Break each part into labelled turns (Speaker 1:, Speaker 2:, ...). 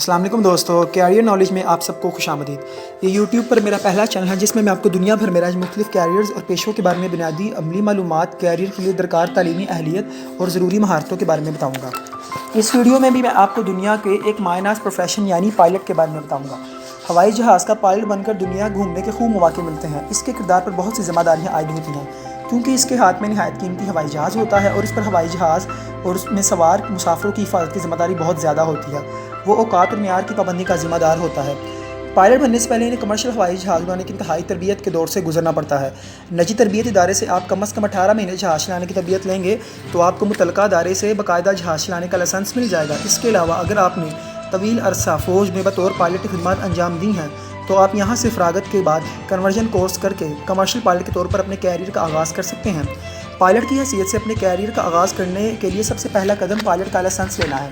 Speaker 1: السلام علیکم دوستو، کیریئر نالج میں آپ سب کو خوش آمدید۔ یہ یوٹیوب پر میرا پہلا چینل ہے جس میں آپ کو دنیا بھر میں مختلف کیریئرز اور پیشوں کے بارے میں بنیادی عملی معلومات، کیریئر کے لیے درکار تعلیمی اہلیت اور ضروری مہارتوں کے بارے میں بتاؤں گا۔ اس ویڈیو میں بھی میں آپ کو دنیا کے ایک مایہ ناز پروفیشن یعنی پائلٹ کے بارے میں بتاؤں گا۔ ہوائی جہاز کا پائلٹ بن کر دنیا گھومنے کے خوب مواقع ملتے ہیں۔ اس کے کردار پر بہت سی ذمہ داریاں عائد ہوتی ہیں کیونکہ اس کے ہاتھ میں نہایت قیمتی ہوائی جہاز ہوتا ہے اور اس پر ہوائی جہاز اور اس میں سوار مسافروں کی حفاظت کی ذمہ داری بہت زیادہ ہوتی ہے۔ وہ اوقات اور معیار کی پابندی کا ذمہ دار ہوتا ہے۔ پائلٹ بننے سے پہلے انہیں کمرشل ہوائی جہاز اڑانے کی انتہائی تربیت کے دور سے گزرنا پڑتا ہے۔ نجی تربیت ادارے سے آپ کم از کم 18 مہینے جہاز چلانے کی تربیت لیں گے تو آپ کو متعلقہ ادارے سے باقاعدہ جہاز چلانے کا لائسنس مل جائے گا۔ اس کے علاوہ اگر آپ نے طویل عرصہ فوج میں بطور پائلٹ خدمات انجام دی ہیں تو آپ یہاں سے فراغت کے بعد کنورژن کورس کر کے کمرشل پائلٹ کے طور پر اپنے کیریئر کا آغاز کر سکتے ہیں۔ پائلٹ کی حیثیت سے اپنے کیریئر کا آغاز کرنے کے لیے سب سے پہلا قدم پائلٹ کا لائسنس لینا ہے۔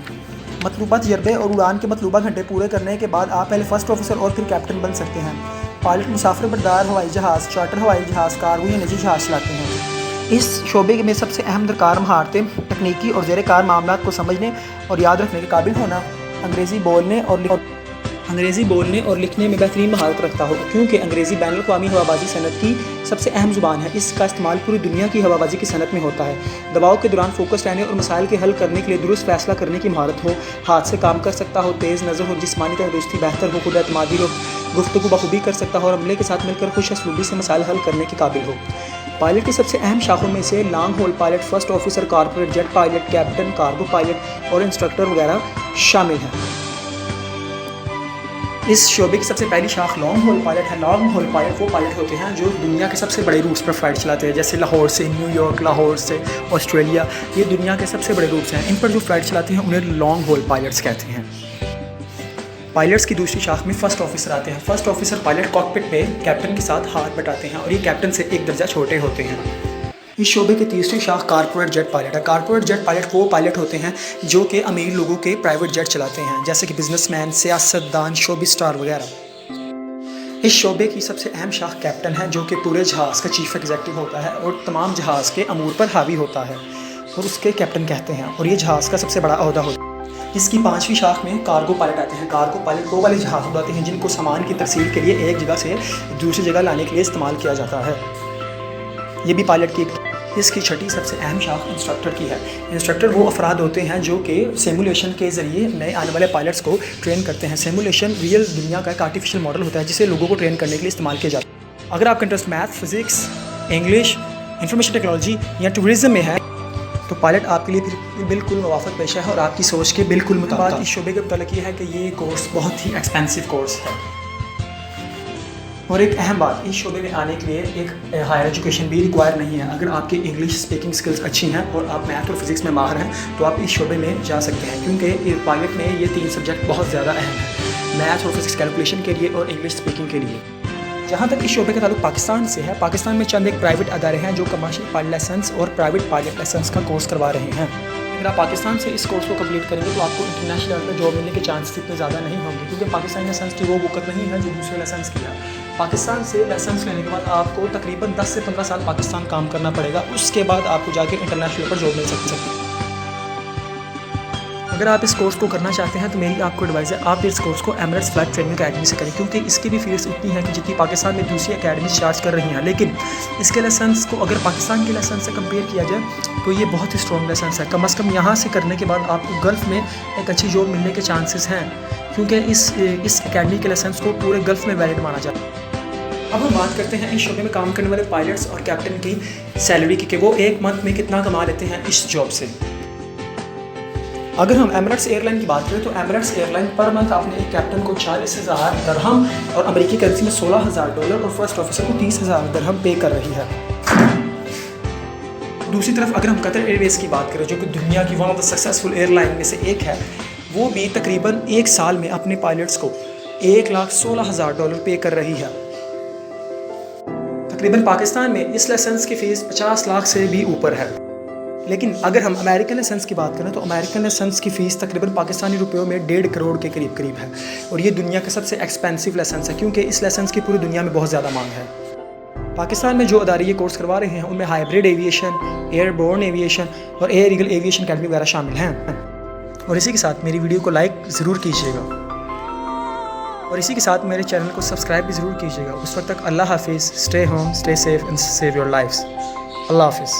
Speaker 1: مطلوبہ تجربے اور اڑان کے مطلوبہ گھنٹے پورے کرنے کے بعد آپ پہلے فرسٹ آفیسر اور پھر کیپٹن بن سکتے ہیں۔ پائلٹ مسافر بردار ہوائی جہاز، چارٹر ہوائی جہاز، کارگو یا نجی جہاز چلاتے ہیں۔ اس شعبے میں سب سے اہم درکار مہارتیں تکنیکی اور زیر کار معاملات کو سمجھنے اور یاد رکھنے کے قابل ہونا، انگریزی بولنے اور لکھنے میں بہترین مہارت رکھتا ہو کیونکہ انگریزی بین الاقوامی ہوابازی صنعت کی سب سے اہم زبان ہے۔ اس کا استعمال پوری دنیا کی ہوابازی کی صنعت میں ہوتا ہے۔ دباؤ کے دوران فوکس رہنے اور مسائل کے حل کرنے کے لیے درست فیصلہ کرنے کی مہارت ہو، ہاتھ سے کام کر سکتا ہو، تیز نظر ہو، جسمانی تندرستی بہتر ہو، خود اعتمادی ہو، گفتگو بخوبی کر سکتا ہو اور عملے کے ساتھ مل کر خوش اسلوبی سے مسائل حل کرنے کے قابل ہو۔ پائلٹ کی سب سے اہم شاخوں میں سے long haul pilot, first officer, corporate jet pilot, captain, cargo pilot اور انسٹرکٹر وغیرہ شامل ہیں۔ اس شعبے کی سب سے پہلی شاخ لانگ ہول پائلٹ ہے۔ لانگ ہول پائلٹ وہ پائلٹ ہوتے ہیں جو دنیا کے سب سے بڑے روٹس پر فلائٹ چلاتے ہیں، جیسے لاہور سے نیو یارک، لاہور سے آسٹریلیا۔ یہ دنیا کے سب سے بڑے روٹس ہیں۔ ان پر جو فلائٹ چلاتے ہیں انہیں لانگ ہول پائلٹس کہتے ہیں۔ پائلٹس کی دوسری شاخ میں فرسٹ آفیسر آتے ہیں۔ فرسٹ آفیسر پائلٹ کاکپٹ میں کیپٹن کے ساتھ ہاتھ بٹاتے ہیں اور یہ کیپٹن سے ایک درجہ چھوٹے ہوتے ہیں۔ اس شعبے کی تیسری شاخ کارپوریٹ جیٹ پائلٹ ہے۔ کارپوریٹ جیٹ پائلٹ وہ پائلٹ ہوتے ہیں جو کہ امیر لوگوں کے پرائیویٹ جیٹ چلاتے ہیں، جیسے کہ بزنس مین، سیاست دان، شوبی سٹار وغیرہ۔ اس شعبے کی سب سے اہم شاخ کیپٹن ہے جو کہ پورے جہاز کا چیف ایگزیکٹو ہوتا ہے اور تمام جہاز کے امور پر حاوی ہوتا ہے اور اس کے کیپٹن کہتے ہیں اور یہ جہاز کا سب سے بڑا عہدہ ہوتا ہے۔ اس کی پانچویں شاخ میں کارگو پائلٹ آتے ہیں۔ کارگو پائلٹ وہ والے جہاز اڑاتے ہیں جن کو سامان کی ترسیل کے لیے ایک جگہ سے دوسری جگہ لانے کے لیے استعمال کیا جاتا ہے۔ یہ بھی پائلٹ کی اس کی چھٹی سب سے اہم شاخ انسٹرکٹر کی ہے۔ انسٹرکٹر وہ افراد ہوتے ہیں جو کہ سیمولیشن کے ذریعے نئے آنے والے پائلٹس کو ٹرین کرتے ہیں۔ سیمولیشن ریئل دنیا کا ایک آرٹیفیشل ماڈل ہوتا ہے جسے لوگوں کو ٹرین کرنے کے لیے استعمال کیا جاتا ہے۔ اگر آپ کا interest math, physics, English, information technology یا ٹورزم میں ہے تو پائلٹ آپ کے لیے پھر بالکل موافق پیشہ ہے اور آپ کی سوچ کے بالکل مطابق۔ اس شعبے کے متعلق یہ ہے کہ یہ کورس بہت ہی ایکسپینسو کورس ہے اور ایک اہم بات، اس شعبے میں آنے کے لیے ایک ہائر ایجوکیشن بھی ریکوائر نہیں ہے۔ اگر آپ کی انگلش اسپیکنگ سکلز اچھی ہیں اور آپ میتھ اور فزکس میں ماہر ہیں تو آپ اس شعبے میں جا سکتے ہیں کیونکہ پائلٹ میں یہ تین سبجیکٹ بہت زیادہ اہم ہیں، میتھ اور فزکس کیلکولیشن کے لیے اور انگلش اسپیکنگ کے لیے۔ جہاں تک اس شعبے کا تعلق پاکستان سے ہے، پاکستان میں چند ایک پرائیویٹ ادارے ہیں جو کمرشل پائلٹ لائسنس اور پرائیویٹ پائلٹ لائسنس کا کورس کروا رہے ہیں۔ اگر آپ پاکستان سے اس کورس کو کمپلیٹ کریں گے تو آپ کو انٹرنیشنل لیول پہ جاب ملنے کے چانسز اتنے زیادہ نہیں ہوں گے کیونکہ پاکستانی لائسنس کی وہ وقت نہیں ہے جو دوسرے لائسنس کی ہے۔ پاکستان سے لائسنس لینے کے بعد آپ کو تقریباً 10 سے 15 سال پاکستان کام کرنا پڑے گا، اس کے بعد آپ کو جا کے انٹرنیشنل لیول پر جاب مل سکتی ہے۔ اگر آپ اس کورس کو کرنا چاہتے ہیں تو میری آپ کو ایڈوائز ہے آپ اس کورس کو ایمریٹس فلائٹ ٹریننگ اکیڈمی سے کریں کیونکہ اس کی بھی فیس اتنی ہے کہ جتنی پاکستان میں دوسری اکیڈمیز چارج کر رہی ہیں، لیکن اس کے لائسنس کو اگر پاکستان کے لائسنس سے کمپیئر کیا جائے تو یہ بہت ہی اسٹرانگ لائسنس ہے۔ کم از کم یہاں سے کرنے کے بعد آپ کو گلف میں ایک اچھی جاب ملنے کے چانسز ہیں کیونکہ اس اکیڈمی کے لائسنس کو پورے گلف میں ویلڈ مانا جاتا ہے۔ اب ہم بات کرتے ہیں اس شعبے میں کام کرنے والے پائلٹس اور کیپٹن کی سیلری کی کہ وہ ایک منتھ میں کتنا کما لیتے ہیں اس جاب سے۔ اگر ہم ایمریٹس ایئر لائن کی بات کریں تو ایمریٹس ایئر لائن پر منتھ اپنے ایک کیپٹن کو 40,000 درہم اور امریکی کرنسی میں $16,000 اور فرسٹ آفیسر کو 30,000 درہم پے کر رہی ہے۔ دوسری طرف اگر ہم قطر ایئر ویز کی بات کریں جو کہ دنیا کی one of the successful airline میں سے ایک ہے، وہ بھی تقریباً ایک سال میں اپنے پائلٹس کو $1,16,000 پے کر رہی ہے۔ تقریباً پاکستان میں اس لائسنس کی فیس 50 لاکھ سے بھی اوپر ہے، لیکن اگر ہم امریکن لائسنس کی بات کریں تو امریکن لائسنس کی فیس تقریباً پاکستانی روپیوں میں 1.5 کروڑ کے قریب ہے اور یہ دنیا کا سب سے ایکسپینسو لائسنس ہے کیونکہ اس لائسنس کی پوری دنیا میں بہت زیادہ مانگ ہے۔ پاکستان میں جو ادارے یہ کورس کروا رہے ہیں ان میں hybrid aviation, airborne aviation اور ایئر ایگل ایویشن اکیڈمی وغیرہ شامل ہیں۔ اور اسی کے ساتھ میری ویڈیو کو لائک ضرور کیجیے گا۔ اور اسی کے ساتھ میرے چینل کو سبسکرائب بھی ضرور کیجیے گا. اس وقت تک اللہ حافظ. Stay home, stay safe and save your lives. اللہ حافظ.